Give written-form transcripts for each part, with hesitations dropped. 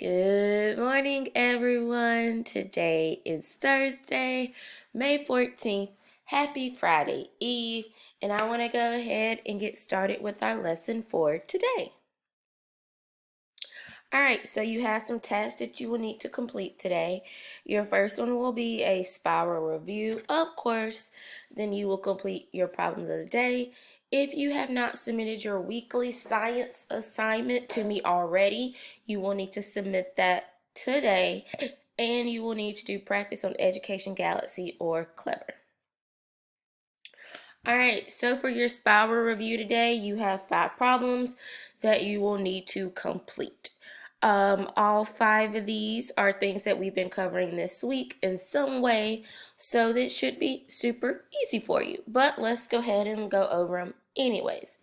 Good morning, everyone. Today is Thursday, May 14th. Happy Friday Eve. And I want to go ahead and get started with our lesson for today. All right, so you have some tasks that you will need to complete today. Your first one will be a spiral review, of course. Then you will complete your problems of the day. If you have not submitted your weekly science assignment to me already, you will need to submit that today. And you will need to do practice on Education Galaxy or Clever. All right, so for your spiral review today, you have 5 problems that you will need to complete. All 5 of these are things that we've been covering this week in some way, so this should be super easy for you. But let's go ahead and go over them anyways.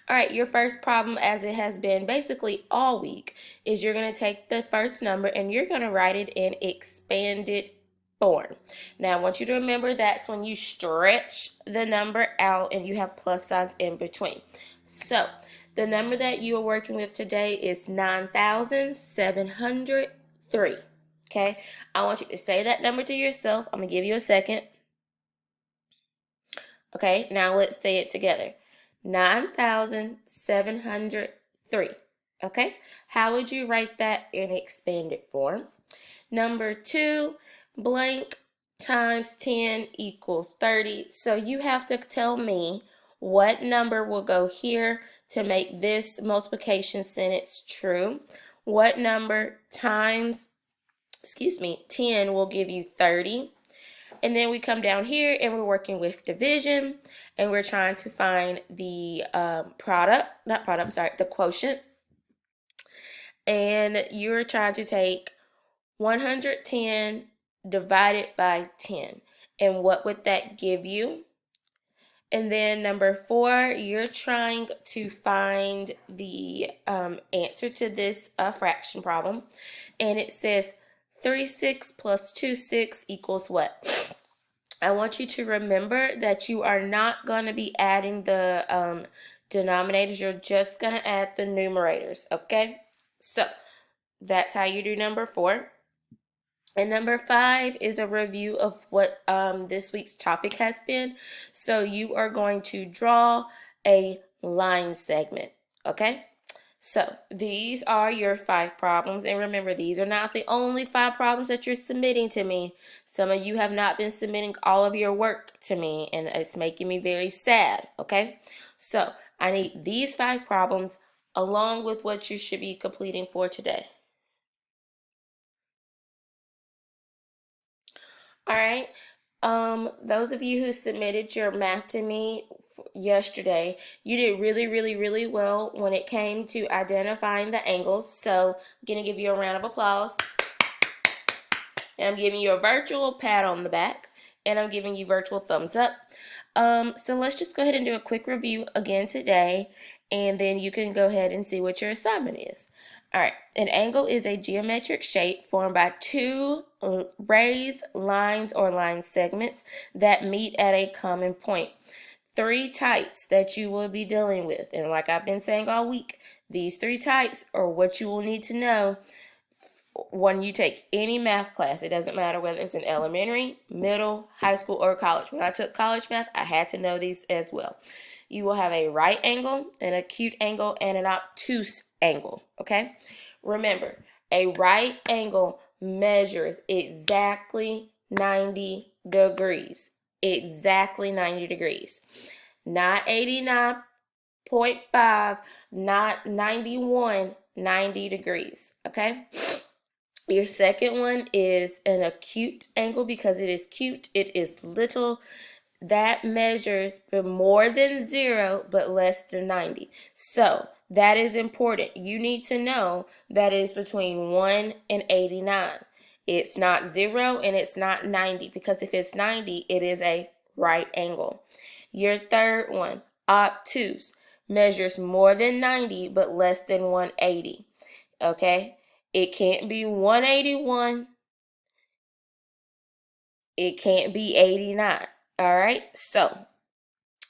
All right, your first problem, as it has been basically all week, is you're going to take the first number and you're going to write it in expanded form. Now, I want you to remember that's when you stretch the number out and you have plus signs in between. So, the number that you are working with today is 9,703. Okay, I want you to say that number to yourself. I'm going to give you a second. Okay, now let's say it together. 9,703. Okay, how would you write that in expanded form? Number 2, blank times 10 equals 30. So you have to tell me what number will go here to make this multiplication sentence true. What number times, 10 will give you 30. And then we come down here and we're working with division and we're trying to find the the quotient. And you're trying to take 110 divided by 10. And what would that give you? And then number 4, you're trying to find the answer to this fraction problem. And it says 3/6 plus 2/6 equals what? I want you to remember that you are not going to be adding the denominators. You're just going to add the numerators, okay? So that's how you do number 4. And number 5 is a review of what this week's topic has been. So you are going to draw a line segment, okay? So these are your 5 problems. And remember, these are not the only 5 problems that you're submitting to me. Some of you have not been submitting all of your work to me, and it's making me very sad, okay? So I need these 5 problems along with what you should be completing for today. All right. Those of you who submitted your math to me yesterday, you did really, really, really well when it came to identifying the angles. So I'm going to give you a round of applause. And I'm giving you a virtual pat on the back. And I'm giving you virtual thumbs up. So let's just go ahead and do a quick review again today. And then you can go ahead and see what your assignment is. All right, an angle is a geometric shape formed by 2 raised lines or line segments that meet at a common point. 3 types that you will be dealing with, and like I've been saying all week, these 3 types are what you will need to know when you take any math class. It doesn't matter whether it's in elementary, middle, high school, or college. When I took college math, I had to know these as well. You will have a right angle, an acute angle, and an obtuse angle, okay? Remember, a right angle measures exactly 90 degrees. Exactly 90 degrees. Not 89.5, not 91, 90 degrees, okay? Your second one is an acute angle because it is cute, it is little. That measures more than 0 but less than 90. So that is important. You need to know that it is between 1 and 89. It's not 0 and it's not 90, because if it's 90, it is a right angle. Your third one, obtuse, measures more than 90 but less than 180. Okay? It can't be 181. It can't be 89. All right? So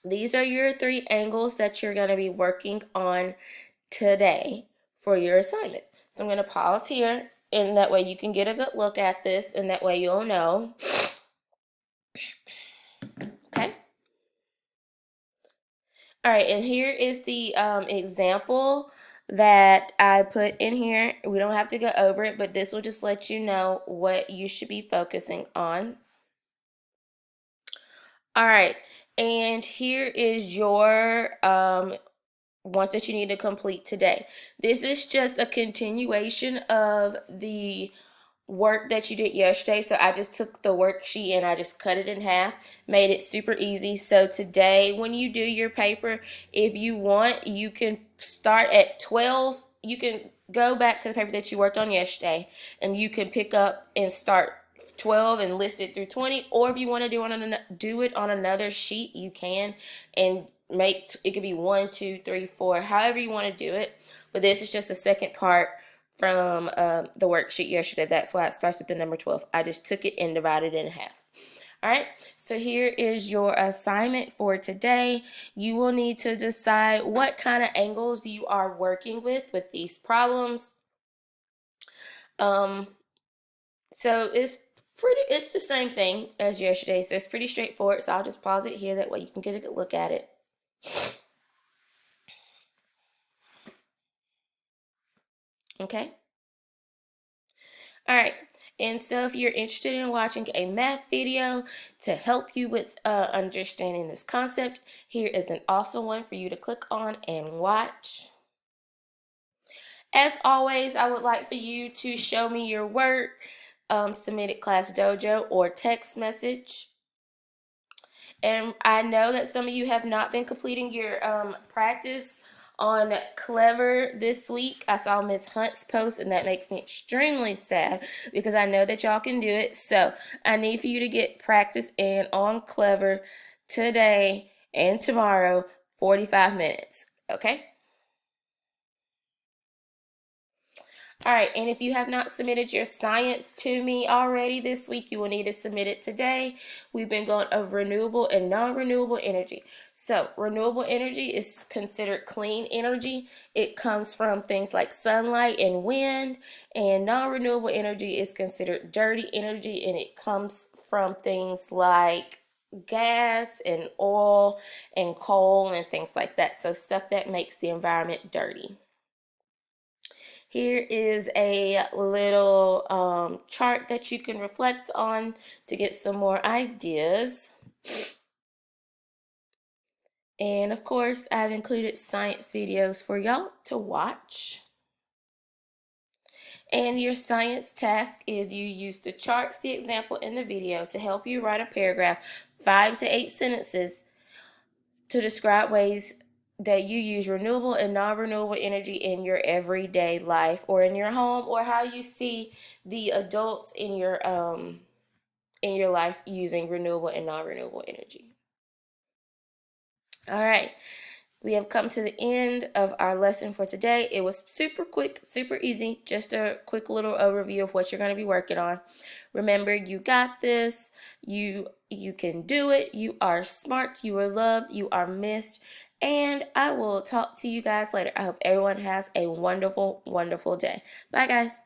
these are your 3 angles that you're going to be working on today for your assignment. So I'm going to pause here and that way you can get a good look at this, and that way you'll know. Okay. All right, and here is the example that I put in here. We don't have to go over it, but this will just let you know what you should be focusing on. All right, and here is your ones that you need to complete today. This is just a continuation of the work that you did yesterday. So I just took the worksheet and I just cut it in half, made it super easy. So today when you do your paper, if you want, you can start at 12. You can go back to the paper that you worked on yesterday and you can pick up and start 12 and list it through 20, or if you want to do it on another sheet, you can, and make it could be 1, 2, 3, 4, however you want to do it. But this is just the second part from the worksheet yesterday. That's why it starts with the number 12. I just took it and divided it in half. All right, so here is your assignment for today. You will need to decide what kind of angles you are working with these problems. So it's the same thing as yesterday, so it's pretty straightforward. So I'll just pause it here, that way you can get a good look at it. Okay. All right. And so if you're interested in watching a math video to help you with understanding this concept, here is an awesome one for you to click on and watch. As always, I would like for you to show me your work, submit it Class Dojo or text message. And I know that some of you have not been completing your practice on Clever this week. I saw Miss Hunt's post, and that makes me extremely sad because I know that y'all can do it. So I need for you to get practice in on Clever today and tomorrow, 45 minutes. Okay? All right, and if you have not submitted your science to me already this week, you will need to submit it today. We've been going over renewable and non-renewable energy. So renewable energy is considered clean energy. It comes from things like sunlight and wind, and non-renewable energy is considered dirty energy, and it comes from things like gas and oil and coal and things like that. So stuff that makes the environment dirty. Here is a little chart that you can reflect on to get some more ideas. And of course, I've included science videos for y'all to watch. And your science task is you use the charts, the example, and the video to help you write a paragraph, 5 to 8 sentences, to describe ways that you use renewable and non-renewable energy in your everyday life or in your home, or how you see the adults in your life using renewable and non-renewable energy. All right, we have come to the end of our lesson for today. It was super quick, super easy, just a quick little overview of what you're going to be working on. Remember, you got this. You can do it. You are smart. You are loved. You are missed. And I will talk to you guys later. I hope everyone has a wonderful, wonderful day. Bye, guys.